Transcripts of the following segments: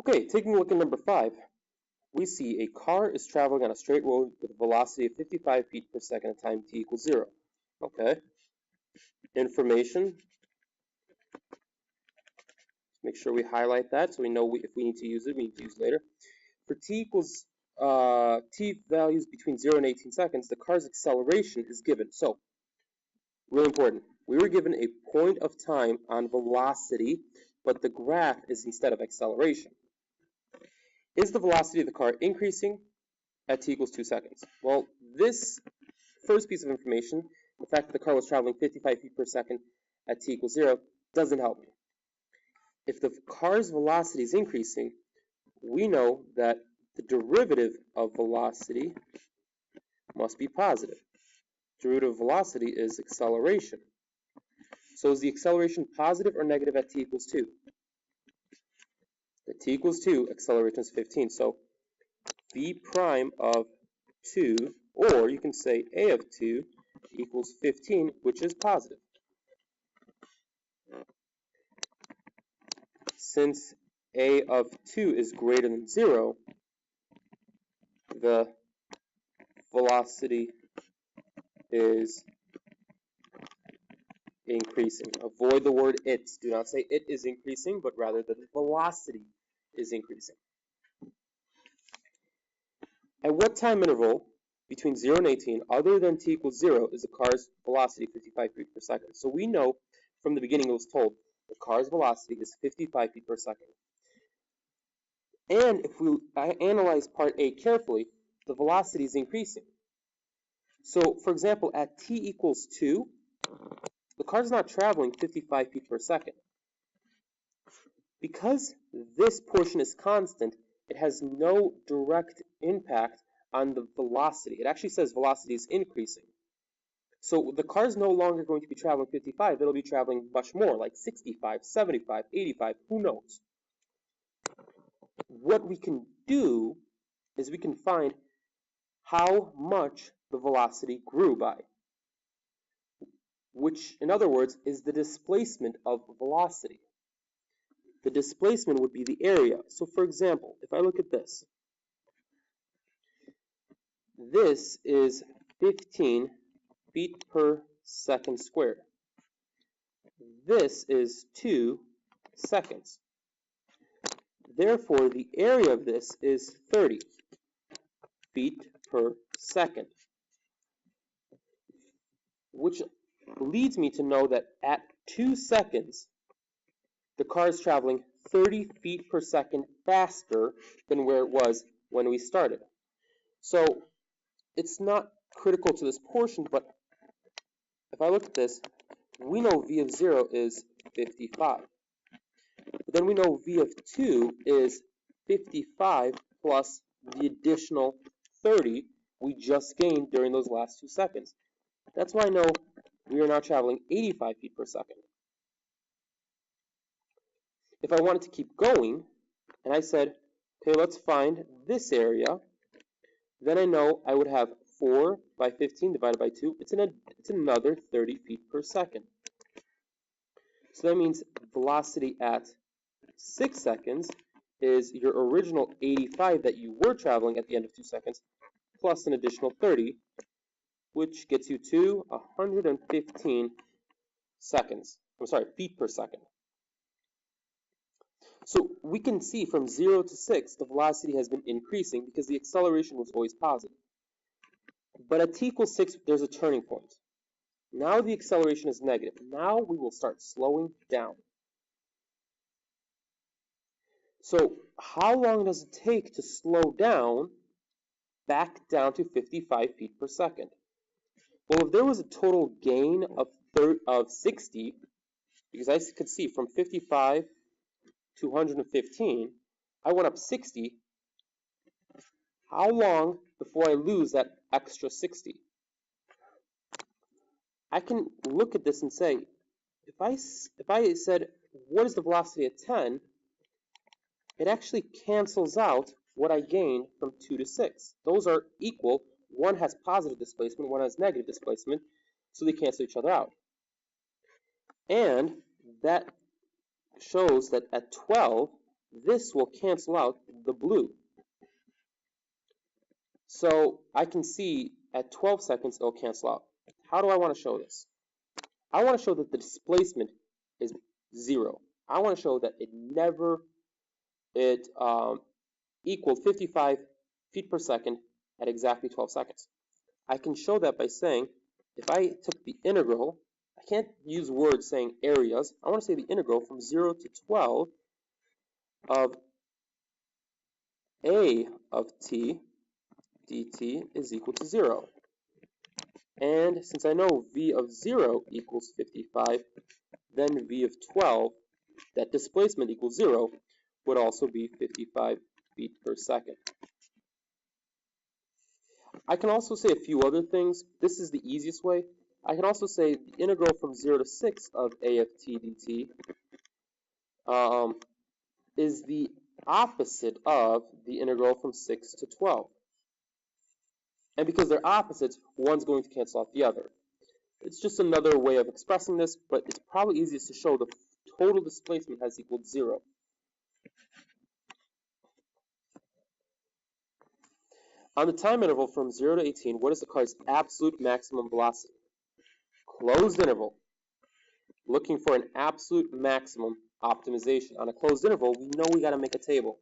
Okay, taking a look at number 5, we see a car is traveling on a straight road with a velocity of 55 feet per second at time t equals 0. Okay, information, make sure we highlight that so we know if we need to use it, we need to use it later. For t equals t values between 0 and 18 seconds, the car's acceleration is given. So, really important, we were given a point of time on velocity, but the graph is instead of acceleration. Is the velocity of the car increasing at t equals 2 seconds? Well, this first piece of information, the fact that the car was traveling 55 feet per second at t equals 0, doesn't help me. If the car's velocity is increasing, we know that the derivative of velocity must be positive. Derivative of velocity is acceleration. So is the acceleration positive or negative at t equals 2? At t equals 2, acceleration is 15. So v prime of 2, or you can say a of 2, equals 15, which is positive. Since a of 2 is greater than 0, the velocity is increasing. Avoid the word it. Do not say it is increasing, but rather that the velocity is increasing. At what time interval between 0 and 18, other than t equals 0, is the car's velocity 55 feet per second? So we know from the beginning it was told the car's velocity is 55 feet per second. And if we analyze part A carefully, the velocity is increasing. So, for example, at t equals 2, the car is not traveling 55 feet per second. Because this portion is constant, it has no direct impact on the velocity. It actually says velocity is increasing. So the car is no longer going to be traveling 55, it'll be traveling much more, like 65, 75, 85, who knows. What we can do is we can find how much the velocity grew by, which, in other words, is the displacement of velocity. The displacement would be the area. So, for example, if I look at this, this is 15 feet per second squared. This is 2 seconds. Therefore, the area of this is 30 feet per second, which leads me to know that at 2 seconds, the car is traveling 30 feet per second faster than where it was when we started. So it's not critical to this portion, but if I look at this, we know v of 0 is 55. But then we know v of 2 is 55 plus the additional 30 we just gained during those last 2 seconds. That's why I know we are now traveling 85 feet per second. If I wanted to keep going, and I said, okay, let's find this area, then I know I would have 4 by 15 divided by 2. It's another 30 feet per second. So that means velocity at 6 seconds is your original 85 that you were traveling at the end of 2 seconds, plus an additional 30, which gets you to 115 feet per second. So we can see from 0 to 6, the velocity has been increasing because the acceleration was always positive. But at t equals 6, there's a turning point. Now the acceleration is negative. Now we will start slowing down. So how long does it take to slow down back down to 55 feet per second? Well, if there was a total gain of 60, because I could see from 55 to 115, I went up 60. How long before I lose that extra 60? I can look at this and say, if I said, what is the velocity at 10? It actually cancels out what I gained from 2 to 6. Those are equal. One has positive displacement, one has negative displacement, so they cancel each other out. And that shows that at 12, this will cancel out the blue. So I can see at 12 seconds it'll cancel out. How do I want to show this? I want to show that the displacement is 0. I want to show that it equaled 55 feet per second at exactly 12 seconds. I can show that by saying, if I took the integral, I can't use words saying areas. I want to say the integral from 0 to 12 of a of t dt is equal to 0. And since I know v of 0 equals 55, then v of 12, that displacement equals 0, would also be 55 feet per second. I can also say a few other things. This is the easiest way. I can also say the integral from 0 to 6 of a of t dt is the opposite of the integral from 6 to 12. And because they're opposites, one's going to cancel out the other. It's just another way of expressing this, but it's probably easiest to show the total displacement has equaled 0. On the time interval from 0 to 18, what is the car's absolute maximum velocity? Closed interval. Looking for an absolute maximum optimization. On a closed interval, we know we got to make a table.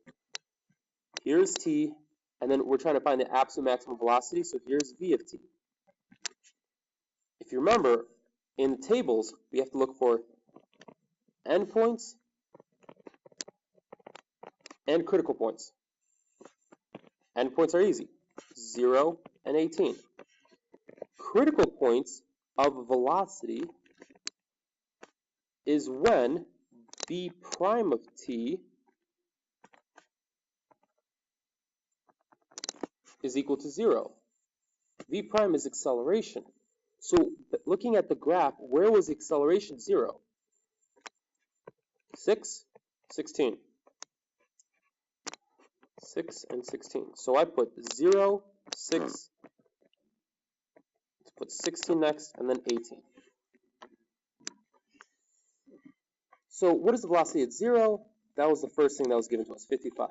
Here's t, and then we're trying to find the absolute maximum velocity, so here's v of t. If you remember, in the tables, we have to look for endpoints and critical points. Endpoints are easy, 0 and 18. Critical points of velocity is when v prime of t is equal to 0. V prime is acceleration. So looking at the graph, where was the acceleration 0? 6, 16. 6 and 16. So I put 0, 6, let's put 16 next, and then 18. So what is the velocity at 0? That was the first thing that was given to us, 55.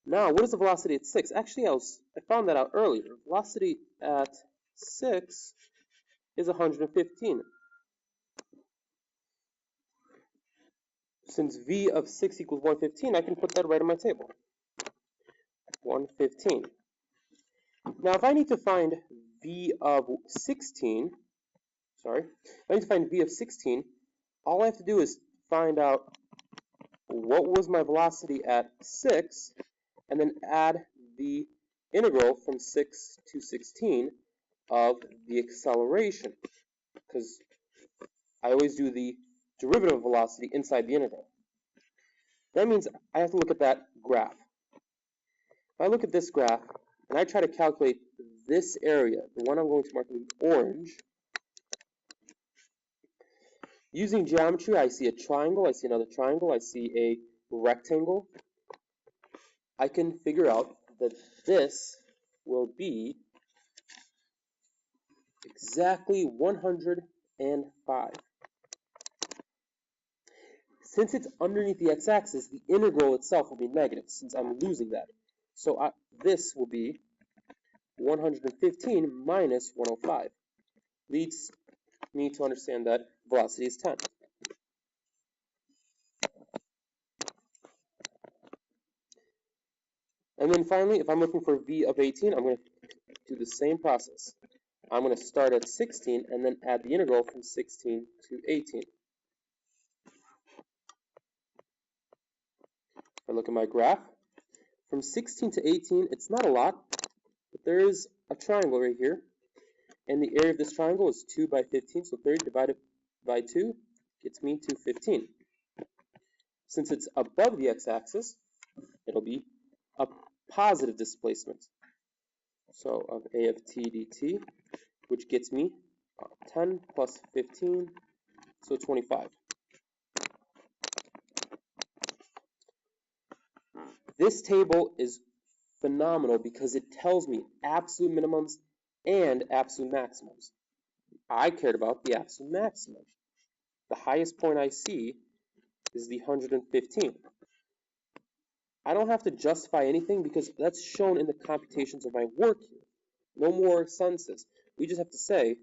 Now, what is the velocity at 6? Actually, I found that out earlier. Velocity at 6 is 115. Since v of 6 equals 115, I can put that right in my table. 115. Now, if I need to find v of 16, if I need to find v of 16, all I have to do is find out what was my velocity at 6, and then add the integral from 6 to 16 of the acceleration, because I always do the derivative of velocity inside the integral. That means I have to look at that graph. If I look at this graph, and I try to calculate this area, the one I'm going to mark in orange, using geometry, I see a triangle, I see another triangle, I see a rectangle. I can figure out that this will be exactly 105. Since it's underneath the x-axis, the integral itself will be negative, since I'm losing that. So this will be 115 minus 105. Leads me to understand that velocity is 10. And then finally, if I'm looking for v of 18, I'm going to do the same process. I'm going to start at 16 and then add the integral from 16 to 18. If I look at my graph, from 16 to 18, it's not a lot, but there is a triangle right here. And the area of this triangle is 2 by 15, so 30 divided by 2 gets me to 15. Since it's above the x-axis, it'll be a positive displacement. So of a of t dt, which gets me 10 plus 15, so 25. This table is phenomenal because it tells me absolute minimums and absolute maximums. I cared about the absolute maximum. The highest point I see is the 115. I don't have to justify anything because that's shown in the computations of my work here. No more senses. We just have to say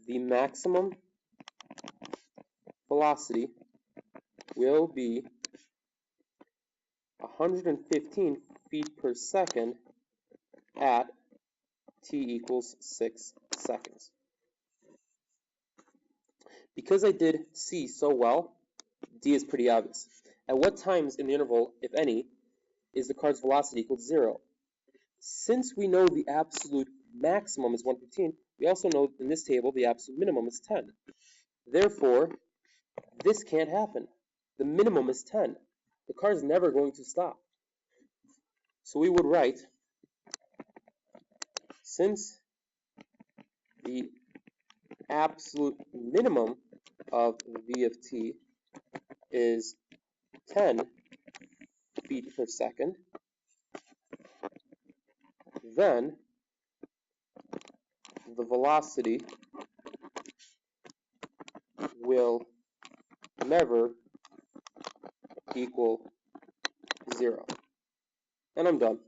the maximum velocity will be 115 feet per second at t equals 6 seconds. Because I did C so well, D is pretty obvious. At what times in the interval, if any, is the car's velocity equal to 0? Since we know the absolute maximum is 115, we also know in this table the absolute minimum is 10. Therefore, this can't happen. The minimum is 10. The car is never going to stop. So we would write, since the absolute minimum of v of t is 10 feet per second, then the velocity will never equal 0. And I'm done.